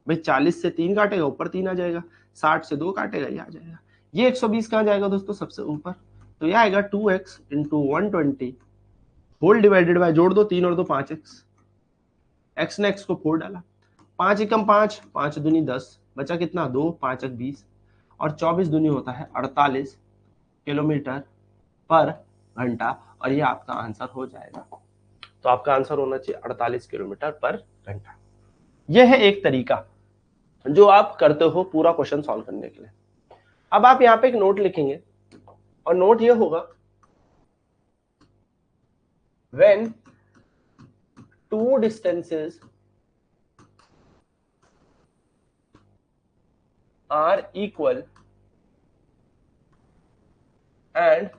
भाई 40 से 3 काटेगा ऊपर 3 आ जाएगा, 60 से 2 काटेगा ये आ जाएगा, ये 120 कहां जाएगा दोस्तों, सबसे ऊपर, तो यह आएगा 2x into 120 whole divided bye, जोड़ दो 3 और 2 5x, x ने x को 4 डाला, 5 एकम 5, 5 दूनी 10, बचा कितना 2, 5 एक 20, और 24 दूनी होता है 48 किलोमीटर पर घंटा, और ये आपका आंसर हो जाएगा। तो आपका आंसर होना चाहिए 48 किलोमीटर पर घंटा। यह है एक तरीका जो आप करते हो पूरा क्वेश्चन सॉल्व करने के लिए। अब आप यहाँ पे एक नोट लिखेंगे और नोट ये होगा, when two distances are equal and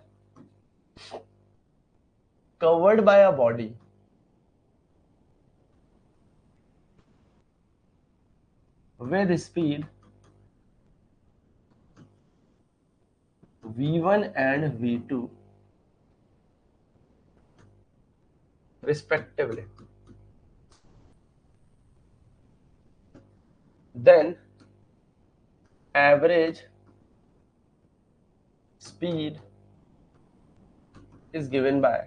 covered by a body, with speed V1 and V2 respectively, then average speed is given by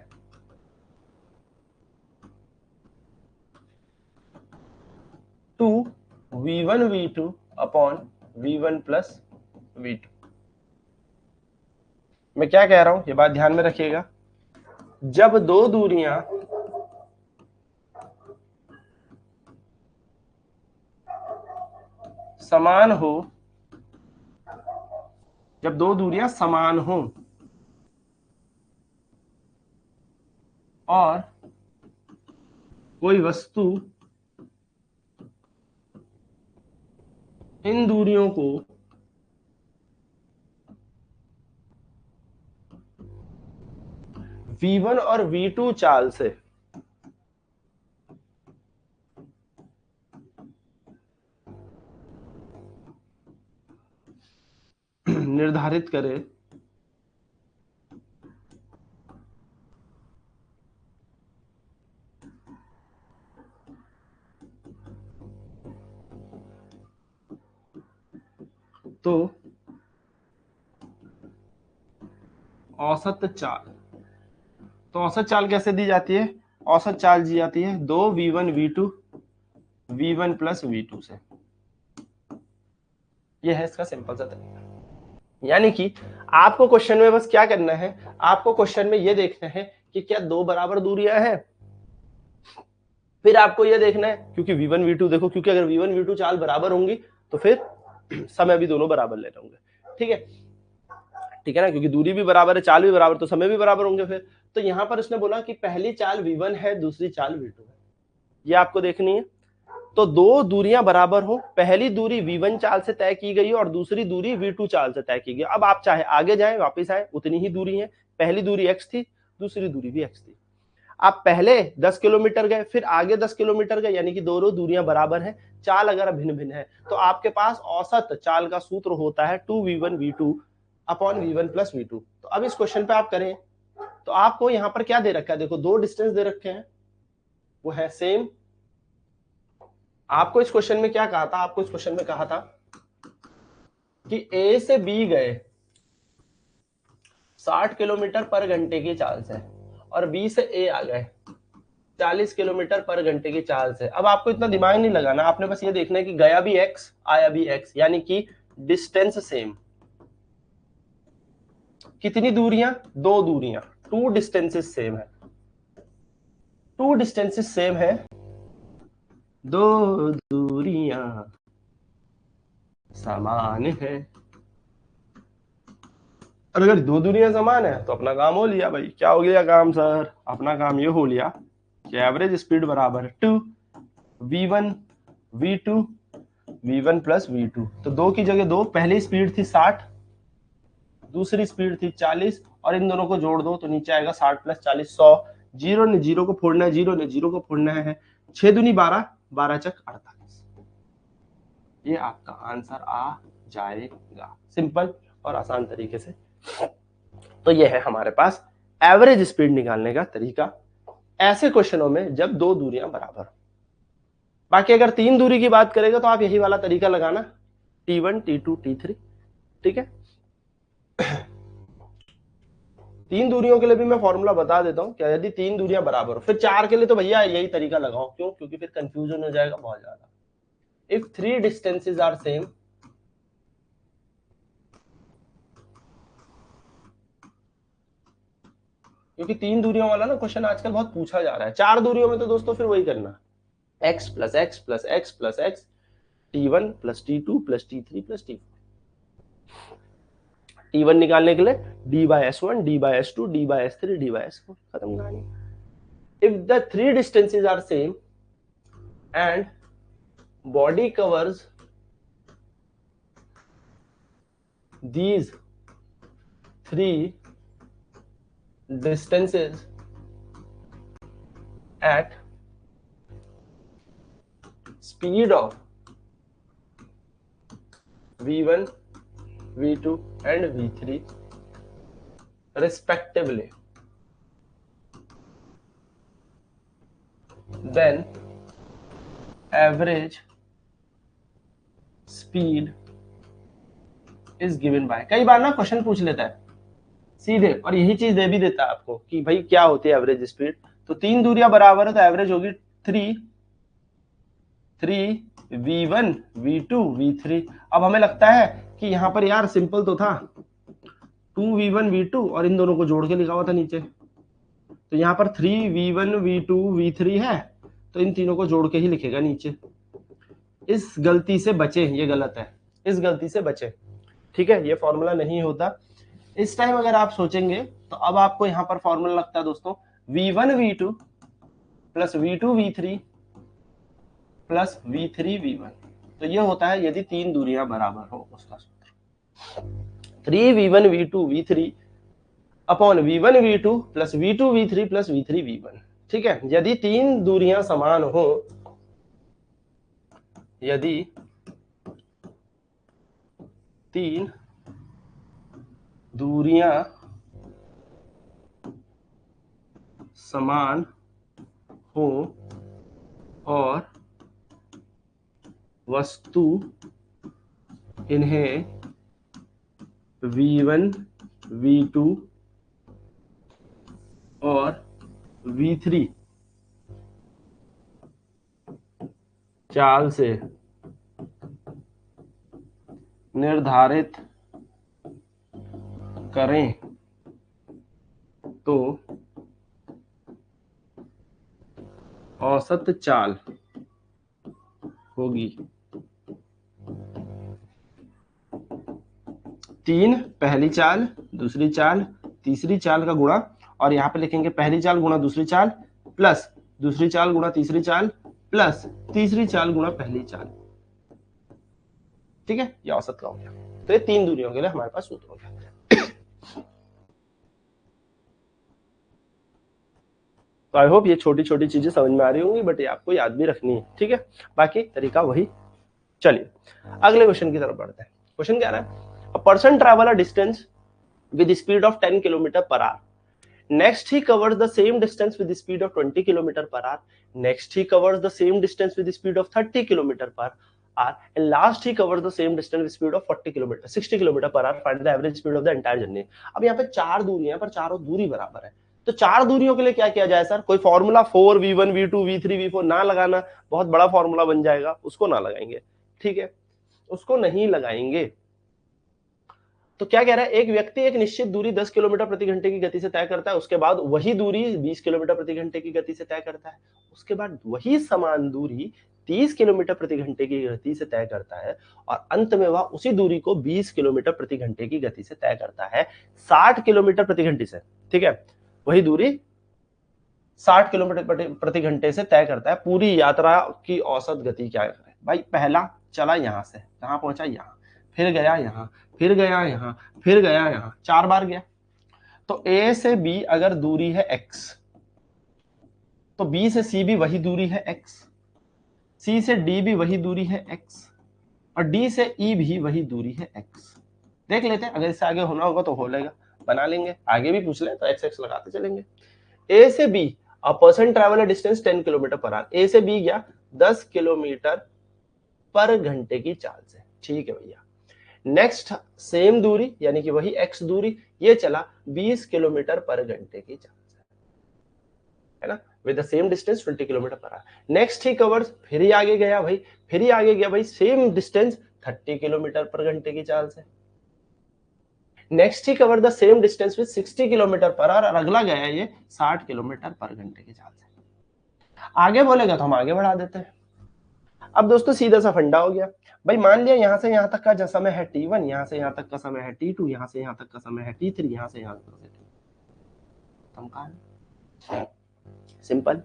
two V1 V2 upon V1 plus V2। मैं क्या कह रहा हूं, ये बात ध्यान में रखिएगा। जब दो दूरियां समान हो, जब दो दूरियां समान हो और कोई वस्तु इन दूरियों को V1 और V2 चाल से निर्धारित करे तो औसत चाल, तो औसत चाल कैसे दी जाती है? औसत चाल दी जाती है दो V1 V2 V1 plus V2 से। ये है इसका सिंपल सा तरीका। यानी कि आपको क्वेश्चन में बस क्या करना है, आपको क्वेश्चन में ये देखना है कि क्या दो बराबर दूरियां हैं, फिर आपको ये देखना है क्योंकि V1 V2 देखो, क्योंकि अगर V1 V2 चाल बराबर होंगी तो फिर समय भी दोनों बराबर लेने होंगे। ठीक है, ठीक है ना, क्योंकि दूरी भी बराबर है, चाल भी बराबर, तो समय भी बराबर होंगे फिर। तो यहां पर उसने बोला कि पहली चाल V1 है, दूसरी चाल V2 है, ये आपको देखनी है। तो दो दूरियां बराबर हो, पहली दूरी V1 चाल से तय की गई और दूसरी दूरी V2 चाल से तय की गई। अब आप चाहे आगे जाएं वापस आए, उतनी ही दूरी है, पहली दूरी x थी, दूसरी दूरी भी x थी। आप पहले 10 किलोमीटर गए, फिर आगे 10 किलोमीटर गए, यानी कि दोनों दूरियां बराबर हैं, चाल अगर भिन्न भिन्न है तो आपके पास औसत चाल का सूत्र होता है 2V1 V2 upon V1 plus V2। तो अब इस क्वेश्चन पे आप करें तो आपको यहां पर क्या दे रखा है, देखो दो डिस्टेंस दे रखे हैं, वो है सेम। आपको इस क्वेश्चन में क्या कहा था, आपको इस क्वेश्चन में कहा था कि A से B गए 60 किलोमीटर पर घंटे की चाल से और B से A आ गए 40 किलोमीटर पर घंटे की चाल से। अब आपको इतना दिमाग नहीं लगाना, आपने बस ये देखना है कि गया भी x आया भी x, यानी कि डिस्टेंस सेम। कितनी दूरियां? दो दूरियां, टू डिस्टेंसेस सेम है, टू डिस्टेंसेस सेम है, दो दूरियां समान है। और अगर दो दूरियां समान है तो अपना काम हो लिया भाई। क्या हो गया काम सर? अपना काम ये हो लिया कि एवरेज स्पीड बराबर है 2 V1 V2 V1 plus V2। तो दो की जगह दो, पहली स्पीड थी 60, दूसरी स्पीड थी 40, और इन दोनों को जोड़ दो तो नीचे आएगा 60 प्लस 40 100। जीरो ने जीरो को फोड़ना है, जीरो ने जीरो को फोड़ना है, 6 दूनी 12, 12 चक 48। ये आपका आंसर आ जाएगा, सिंपल और आसान तरीके से। तो ये है हमारे पास एवरेज स्पीड निकालने का तरीका ऐसे क्वेश्चनों में जब दो दूरियां बराबर। बाकी अगर तीन दूरी की बात करेगा तो आप यही वाला तरीका लगाना, T1 T2 T3। ठीक है, तीन दूरियों के लिए भी मैं फॉर्मूला बता देता हूं, क्या यदि तीन दूरियां बराबर हो, फिर चार के लिए तो भैया यही तरीका लगाओ। क्यों? क्योंकि फिर कंफ्यूजन हो जाएगा बहुत ज्यादा। If three distances are same, क्योंकि तीन दूरियों वाला ना क्वेश्चन आजकल बहुत पूछा जा रहा है। चार दूरियों में तो दोस्तों फिर वही करना, x plus x plus x plus x, T1 plus T2 plus T3 plus T4। T1 निकालने के लिए d by S1 d by S2 d by S3 d by S4, खत्म कहानी। If the three distances are same and body covers these three distances at speed of V1, V2 and V3, respectively, then average speed is given by। कई बार ना question पूछ लेता है सीधे, और यही चीज दे भी देता है आपको कि भाई क्या होती है एवरेज स्पीड। तो तीन दूरियां बराबर है तो एवरेज होगी 3 v1 v2 v3। अब हमें लगता है कि यहां पर यार सिंपल तो था, 2v1 v2 और इन दोनों को जोड़ के लिखा हुआ था नीचे, तो यहाँ पर 3v1 v2 v3 है, तो इन तीनों को जोड़ के ही लिखेगा नीचे। इस गलती से बचे, ये गलत है, इस गलती से बचे, ठीक है, ये फॉर्मूला नहीं होता। इस टाइम अगर आप सोचेंगे तो अब आपको यहां पर फॉर्मूला लगता है दोस्तों v1 v2 plus v2 v3 plus v3 v1। तो ये होता है यदि तीन दूरियां बराबर हो उसका सूत्र, 3v1 v2 v3 upon v1 v2 plus v2 v3 plus v3 v1। ठीक है, यदि तीन दूरियां समान हो, यदि तीन दूरियां समान हो और वस्तु इन्हें v1 v2 और v3 चाल से निर्धारित करें तो औसत चाल होगी तीन, पहली चाल दूसरी चाल तीसरी चाल का गुणा, और यहां पे लिखेंगे पहली चाल गुणा दूसरी चाल प्लस दूसरी चाल गुणा तीसरी चाल प्लस तीसरी चाल गुणा पहली चाल। ठीक है, ये औसत का हो गया। तो ये तीन दूरियों के लिए हमारे पास सूत्र हो गया। तो आई होप ये छोटी छोटी चीजें समझ में आ रही होंगी, बट ये आपको याद भी रखनी है। ठीक है, बाकी तरीका वही। चलिए अगले क्वेश्चन की तरफ बढ़ते हैं। क्वेश्चन क्या रहा है, a person travel a distance with the speed of 10 km per hour. Next he covers the same distance with the speed of 20 km per hour. Next he covers the same distance with the speed of 30 km per hour. And last he covers the same distance with speed of 60 km per hour. Find the average speed of the entire journey. अब यहाँ पे चार दूरियां पर चारों दूरी बराबर है, तो चार दूरियों के लिए क्या किया जाए सर? कोई formula 4v1 v2 v3 v4 ना लगाना, बहुत बड़ा फॉर्मूला बन जाएगा, उसको ना लगाएंगे। ठीक है, उसको नहीं लगाएंगे। तो क्या कह रहा है, एक व्यक्ति एक निश्चित दूरी 10 किलोमीटर प्रति घंटे की गति से तय करता है, उसके बाद वही दूरी 20 किलोमीटर प्रति घंटे की गति से तय करता है, उसके बाद वही समान दूरी 30 किलोमीटर प्रति घंटे की गति से तय करता है, और अंत में वह उसी दूरी को 20 किलोमीटर प्रति घंटे की गति से तय करता है 60 किलोमीटर प्रति घंटे से। ठीक है, वही दूरी 60 किलोमीटर प्रति घंटे से तय करता है। पूरी यात्रा की औसत गति क्या है भाई? पहला चला यहां से, कहां पहुंचा? यहां, फिर गया यहां, फिर गया यहां, फिर गया यहां, 4 बार गया। तो A से B अगर दूरी है x, तो B से C भी वही दूरी है x, C से D भी वही दूरी है x, और D से E भी वही दूरी है x। देख लेते हैं, अगर इससे आगे होना होगा तो हो लेगा, बना लेंगे, आगे भी पूछ ले तो x लगाते चलेंगे। A से B a person travel a distance 10 kilometre per our. A से B गया 10 किलोमीटर पर घंटे की चाल से। ठीक है भैया, नेक्स्ट सेम दूरी यानी कि वही x दूरी, ये चला 20 किलोमीटर पर घंटे की चाल से, है ना, with the same distance 20 kilometre per our. Next he covers, फिर ही आगे गया भाई, फिर ही आगे गया भाई, सेम डिस्टेंस 30 किलोमीटर पर घंटे की चाल से। Next he cover the same distance with 60 kilometre per our, और अगला गया ये 60 किलोमीटर पर घंटे की चाल से। आगे बोलेगा तो हम आगे बढ़ा देते हैं। अब दोस्तों सीधा सा फंडा हो गया भाई, मान लिया यहां से यहां तक का जो समय है t1, यहां से यहां तक का समय है t2, यहां से यहां तक का समय है t3, यहां से यहां तक का सिंपल।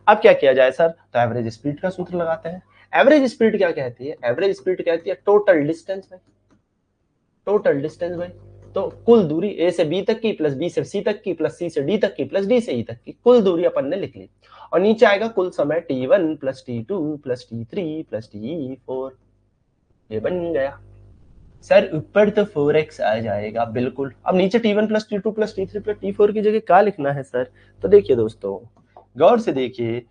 अब क्या किया जाए सर? तो एवरेज स्पीड का सूत्र लगाते हैं। एवरेज स्पीड क्या कहती है? एवरेज स्पीड कहती है टोटल डिस्टेंस भाई, टोटल डिस्टेंस भाई। तो कुल दूरी A से B तक की प्लस B से C तक की प्लस C से D तक की प्लस D से E तक की कुल दूरी अपन ने लिख ली, और नीचे आएगा कुल समय t1 plus t2 plus t3 plus t4। ये बन गया। सर ऊपर तो 4x आ जाएगा, बिल्कुल। अब नीचे t1 plus t2 plus t3 plus t4 की जगह क्या लिखना है सर? तो देखिए दोस्तों, गौर से देखिए,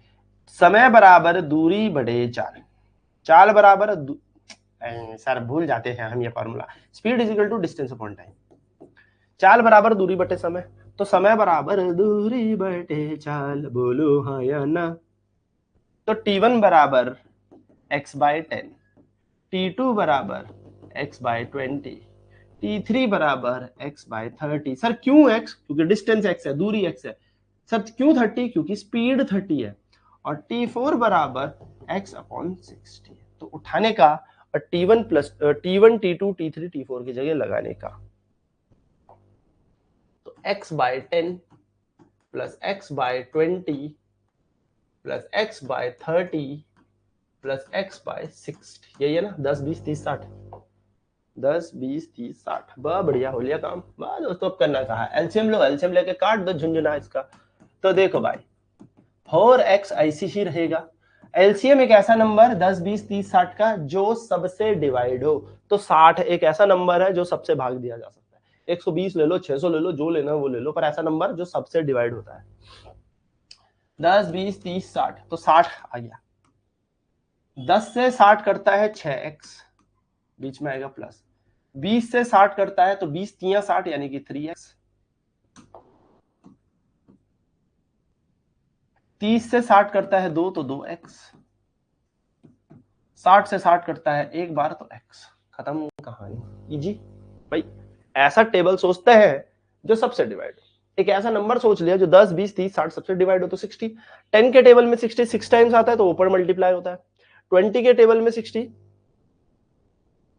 समय बराबर दूरी बटे चाल, चाल बराबर सर भूल जाते हैं हम ये formula, speed is equal to distance upon time. चाल बराबर दूरी बटे समय, तो समय बराबर दूरी बटे चाल, बोलो हाँ या ना। तो t1 बराबर x बाय 10, t2 बराबर x बाय 20, t3 बराबर x बाय 30। सर क्यों x? क्योंकि डिस्टेंस x है, दूरी x है। सर क्यों 30? क्योंकि स्पीड 30 है। और t4 बराबर x अपॉन 60। तो उठाने का और t1 plus t1 t2 t3 t4 की जगह लगाने का, तो x by 10 plus x by 20 plus x by 30 plus x by 60, यही है ना? 10 20 30 60, 10 20 30 60। बहुत बढ़िया हो लिया काम। वाह दोस्तों, अब करना कहा है, एलसीएम लो, एलसीएम लेके काट दो झुंझुना इसका। तो देखो भाई, 4x ऐसी ही रहेगा। एलसीएम एक ऐसा नंबर 10 20 30 60 का जो सबसे डिवाइड हो। तो 60 एक ऐसा नंबर है जो सबसे भाग दिया जा सकता है। 120 ले लो, 600 ले लो, जो लेना वो ले लो, पर ऐसा नंबर जो सबसे डिवाइड होता है। 10 20 30 60, तो 60 आ गया। 10 से 60 करता है 6x, बीच में आएगा प्लस। 20 से 60 करता है तो 20 3 60 यानी कि 3x। 30 से 60 करता है 2 तो 2x। 60 से 60 करता है एक बार तो x। खत्म कहानी, इजी। भाई ऐसा टेबल सोचते हैं जो सबसे डिवाइड हो। एक ऐसा नंबर सोच लिया जो 10 20 30 60 सबसे डिवाइड हो, तो 60। 10 के टेबल में 60 6 टाइम्स आता है तो ऊपर मल्टीप्लाई होता है। 20 के टेबल में 60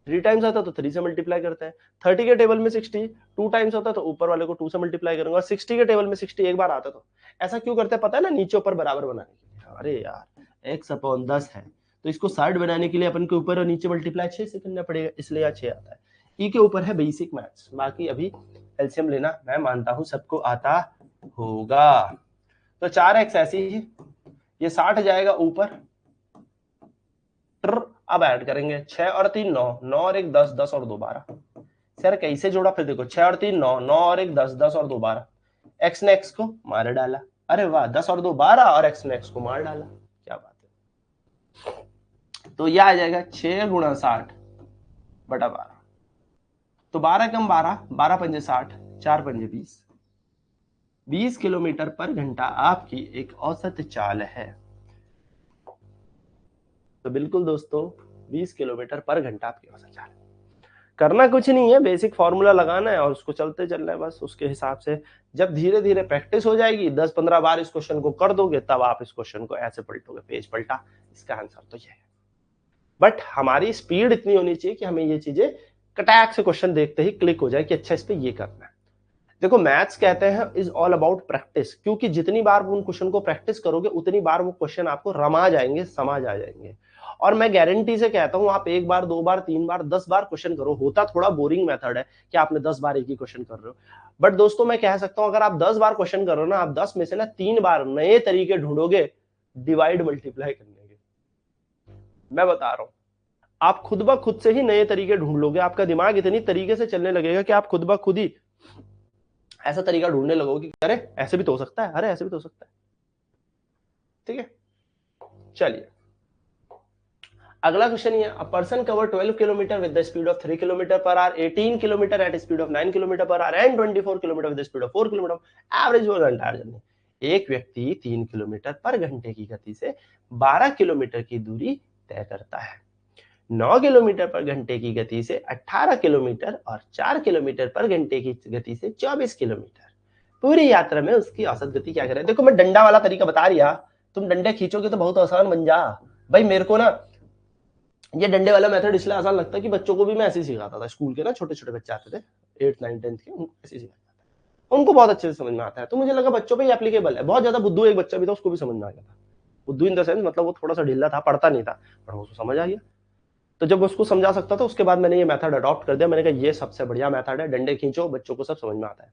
3 टाइम्स आता है तो 3 से मल्टीप्लाई करते हैं। 30 के टेबल में 60 2 टाइम्स होता है तो ऊपर वाले को 2 से मल्टीप्लाई करूंगा। 60 के टेबल में 60 एक बार आता है। तो ऐसा क्यों करते हैं पता है ना? नीचे ऊपर बराबर बनाने के लिए। अरे यार x अपॉन 10 है तो इसको 60 बनाने के लिए अपन के ऊपर और नीचे मल्टीप्लाई 6 से करना पड़ेगा, इसलिए 6 आता है। ई के ऊपर है बेसिक मैथ्स, बाकी अभी एलसीएम लेना मैं मानता हूं सबको आता होगा। तो 4x ऐसी ही, ये 60 जाएगा ऊपर, अब ऐड करेंगे 6 और 3 9, 9 और 1 10, 10 और 2 12। सर कैसे जोड़ा? फिर देखो 6 और 3 9, 9 और 1 10, 10 और 2 12। x ने x को मार डाला। अरे वाह, 10 और 2 12 और x ने x को मार डाला। क्या बात है। तो यह आ जाएगा 6 गुणा 60 बटा 12। तो 12 कम 12, 12 पंजे 60, 4 पंजे 20। 20 किलोमीटर पर घंटा आपकी एक औसत चाल है। तो बिल्कुल दोस्तों 20 किलोमीटर पर घंटा आपकी औसत चाल। करना कुछ नहीं है, बेसिक फॉर्मूला लगाना है और उसको चलते चलना है बस। उसके हिसाब से जब धीरे धीरे प्रैक्टिस हो जाएगी, 10-15 बार इस क्वेश्चन को कर दोगे, तब आप इस क्वेश्चन को ऐसे पलटोगे, पेज पलटा। इसका आंसर तो ये है। बट हमारी स्पीड इतनी होनी चाहिए कि हमें ये चीजें कटैक से क्वेश्चन देखते ही क्लिक हो जाए कि अच्छा इस पे ये करना है। देखो मैथ्स कहते हैं इज ऑल अबाउट प्रैक्टिस, क्योंकि जितनी बार उन क्वेश्चन को प्रैक्टिस करोगे उतनी बार वो क्वेश्चन आपको रमा जाएंगे, समझ आ जाएंगे। और मैं गारंटी से कहता हूं, आप 1 बार 2 बार 3 बार 10 बार क्वेश्चन करो, होता थोड़ा बोरिंग मेथड है कि आपने 10 बार एक ही क्वेश्चन कर रहे हो। बट दोस्तों मैं कह सकता हूं, अगर आप 10 बार क्वेश्चन कर रहे हो ना, आप 10 में से ना 3 बार नए तरीके ढूंढोगे डिवाइड मल्टीप्लाई करने के। मैं बता रहा हूं, आप खुद ब खुद से ही नए तरीके ढूंढ लोगे। आपका दिमाग इतनी तरीके से चलने लगेगा कि आप खुद ब खुद ही ऐसा तरीका ढूंढने लगोगे कि अरे ऐसे भी तो हो सकता है, अरे ऐसे भी तो हो सकता है। ठीक है, चलिए अगला क्वेश्चन ये, a person cover 12 kilometre with the speed of 3 kilometre per hour, 18 kilometre at speed of 9 kilometre per hour and 24 kilometre with the speed of 4 kilometre average for the entire journey. एक व्यक्ति 3 kilometre पर घंटे की गति से 12 kilometre की दूरी तय करता है। 9 किलोमीटर पर घंटे की गति से 18 किलोमीटर और 4 किलोमीटर पर घंटे की गति से 24 किलोमीटर। पूरी यात्रा में उसकी औसत गति क्या करे? देखो मैं डंडा वाला तरीका बता रहा, तुम डंडे खींचोगे तो बहुत आसान बन जा। भाई मेरे को ना ये डंडे वाला मेथड इसलिए आसान लगता है कि बच्चों को भी मैं ऐसे ही सिखाता था। स्कूल के ना छोटे छोटे बच्चे आते थे 8 9 10 के, उनको ऐसे ही सिखाता था, उनको बहुत अच्छे से समझ में आता है। तो मुझे लगा बच्चों पे एप्लीकेबल है। बहुत ज्यादा बुद्धू एक बच्चा भी था, उसको भी समझ में आ गया था। बुद्धू इन द सेंस मतलब वो थोड़ा सा ढीला था, पढ़ता नहीं था, पर उसको समझ आ गया। तो जब उसको समझा सकता था, उसके बाद मैंने ये मेथड अडॉप्ट कर दिया। मैंने कहा ये सबसे बढ़िया मेथड है, डंडे खींचो, बच्चों को सब समझ में आता है।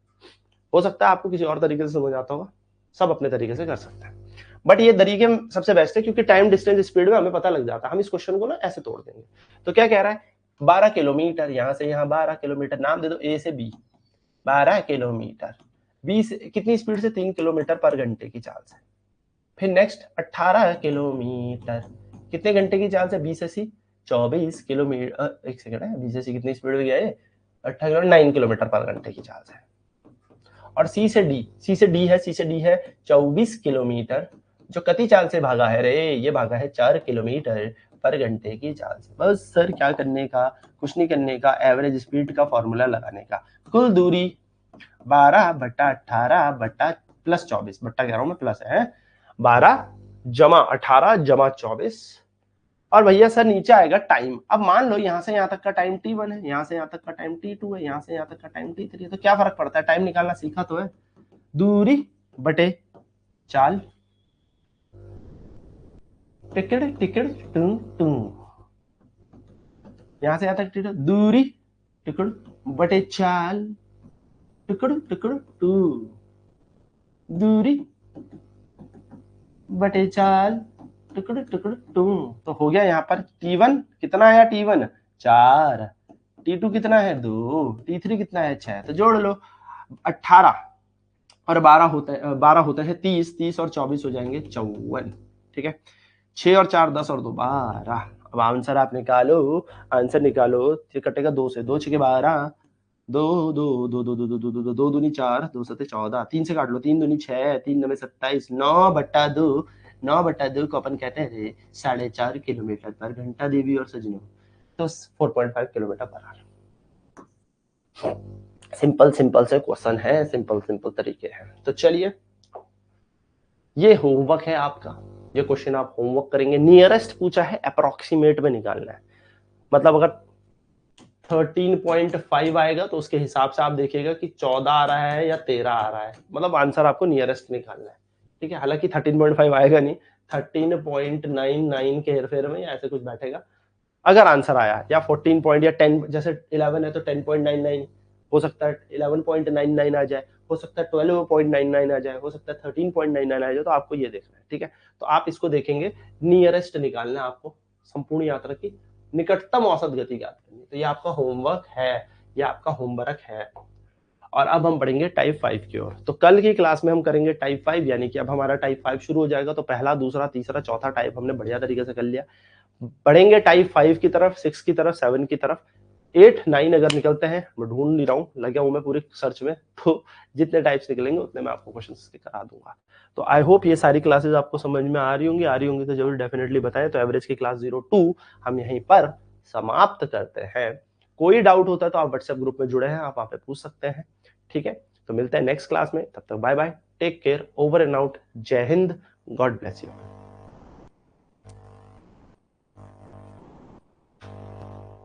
हो सकता है आपको किसी और तरीके से समझ आता होगा, सब अपने तरीके से कर सकते हैं, बट ये तरीके सबसे बेस्ट है क्योंकि टाइम डिस्टेंस स्पीड में हमें पता लग जाता है। हम इस क्वेश्चन को ना ऐसे तोड़ देंगे। तो क्या कह रहा है, 12 किलोमीटर, यहाँ से यहाँ 12 किलोमीटर, नाम दे दो ए से बी, 12 किलोमीटर, बी से कितनी स्पीड से, 3 किलोमीटर पर घंटे की चाल से। फिर नेक्स्ट 18 किलोमीटर, कितने घंटे की चाल से, बी से सी 24 किलोमीटर, एक सेकंड है, बी से सी कितनी स्पीड में गया है, 18 9 किलोमीटर पर घंटे की चाल से। और सी से डी, सी से डी है, सी से डी है 24 किलोमीटर, जो कति चाल से भागा है रे, ये भागा है 4 किलोमीटर पर घंटे की चाल से। बस सर क्या करने का, कुछ नहीं करने का, एवरेज स्पीड का फॉर्मूला लगाने का। कुल दूरी 12 बटा 18 बटा प्लस 24, बट्टा कह रहा हूं मैं, प्लस है 12 जमा 18 जमा 24, और भैया सर नीचे आएगा टाइम। अब मान लो यहाँ से यहाँ तक का टाइम t1 है, यहाँ से यहाँ तक का टाइम t2 है, यहाँ से यहाँ तक का टाइम t3 है, तो क्या फर्क पड़ता है, टाइम निकालना सीखा तो है, दूरी बटे चाल, टिकट टिकट टू टू, यहाँ से यहाँ तक टिकट, दूरी टिकट बटे चाल, टिकट टिकट टू, दूरी बटे चाल, टिकट टिकट टू। तो हो गया यहाँ पर t1 कितना आया, t1 4, t2 कितना है 2, t3 कितना है 6, तो जोड़ लो 18 और 12 होता है 12 होता है 30, 30 और 24 हो जाएंगे 54, ठीक है, 6 और 4 10 और 2 12। अब आंसर आप निकालो, आंसर निकालो, कटेगा 2 से, 2 6 12, 2 2 2 2 2 2 2 2 2 दूनी 4, 2 7 14, 3 से काट लो, 3 दूनी 6, 3 9 27, 9 बट्टा 2, 9 बट्टा 2 को अपन कहते हैं 4.5 किलोमीटर पर घंटा देवी और सजनों, तो 4.5 kilometre per our. Simple simple से क्वेश्चन है, सिंपल सिंपल तरीके हैं। तो चलिए, ये होमवर्क है आपका, ये क्वेश्चन आप होमवर्क करेंगे। नियरेस्ट पूछा है, अप्रोक्सीमेट में निकालना है, मतलब अगर 13.5 आएगा तो उसके हिसाब से आप देखिएगा कि 14 आ रहा है या 13 आ रहा है, मतलब आंसर आपको नियरेस्ट निकालना है, ठीक है। हालांकि 13.5 आएगा नहीं, 13.99 के हेरफेर में ऐसे कुछ बैठेगा अगर आंसर आया, या 14 पॉइंट या 10, जैसे 11 है तो 10.99 हो सकता है, 11.99 आ जाए, हो सकता है 12.99 आ जाए, हो सकता है 13.99 आ जाए, तो आपको ये देखना है, ठीक है। तो आप इसको देखेंगे, नियरेस्ट निकालना है आपको, संपूर्ण यात्रा की निकटतम औसत गति ज्ञात करनी। तो ये आपका होमवर्क है, ये आपका होमवर्क है। और अब हम बढ़ेंगे टाइप 5 की ओर। तो कल की क्लास में हम करेंगे टाइप 5, यानी कि अब हमारा टाइप 5 शुरू हो जाएगा। तो पहला, दूसरा, तीसरा, चौथा टाइप हमने बढ़िया तरीके से कर लिया। बढ़ेंगे टाइप 5 की तरफ, 6 की तरफ, 7 की तरफ, 8 9 अगर निकलते हैं, मैं ढूंढ नहीं रहा हूँ, लगा हूं मैं पूरी सर्च में, तो जितने टाइप्स निकलेंगे उतने मैं आपको क्वेश्चन करा दूंगा। तो आई होप ये सारी क्लासेस आपको समझ में आ रही होंगी तो जरूर डेफिनेटली बताएं। तो एवरेज की क्लास 02 हम यहीं पर समाप्त करते हैं। कोई डाउट होता है तो आप व्हाट्सएप ग्रुप में जुड़े हैं, आप वहां पे पूछ सकते हैं, ठीक है। तो मिलते हैं नेक्स्ट क्लास में, तब तक bye bye, take care, over and out, जय हिंद, गॉड ब्लेस यू।